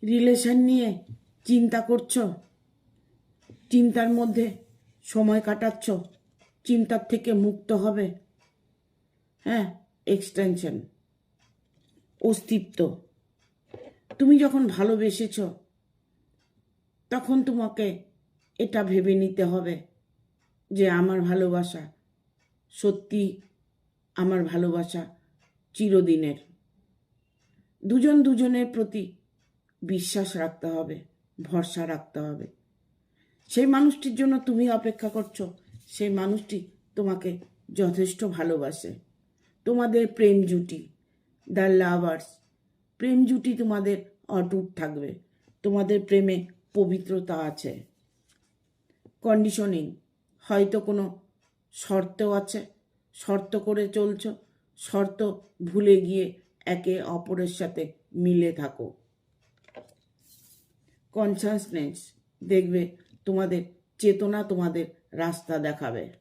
Relation নিয়ে চিন্তা করছো, চিন্তার মধ্যে সময় কাটাচ্ছ, চিন্তার থেকে মুক্ত হবে। হ্যাঁ, এক্সটেনশন, অস্তিত্ব। তুমি যখন ভালোবেসেছ তখন তোমাকে এটা ভেবে নিতে হবে যে আমার ভালোবাসা সত্যি, আমার ভালোবাসা চিরদিনের। দুজন দুজনের প্রতি বিশ্বাস রাখতে হবে, ভরসা রাখতে হবে। সেই মানুষটির জন্য তুমি অপেক্ষা করছো, সেই মানুষটি তোমাকে যথেষ্ট ভালোবাসে। তোমাদের প্রেম জুটি, দ্য লাভার্স, প্রেম জুটি তোমাদের অটুট থাকবে। তোমাদের প্রেমে পবিত্রতা আছে। কন্ডিশনিং, হয়তো কোনো শর্তও আছে, শর্ত করে চলছো, শর্ত ভুলে গিয়ে একে অপরের সাথে মিলে থাকো। কনসাসনেস, দেখবে তোমাদের চেতনা তোমাদের রাস্তা দেখাবে।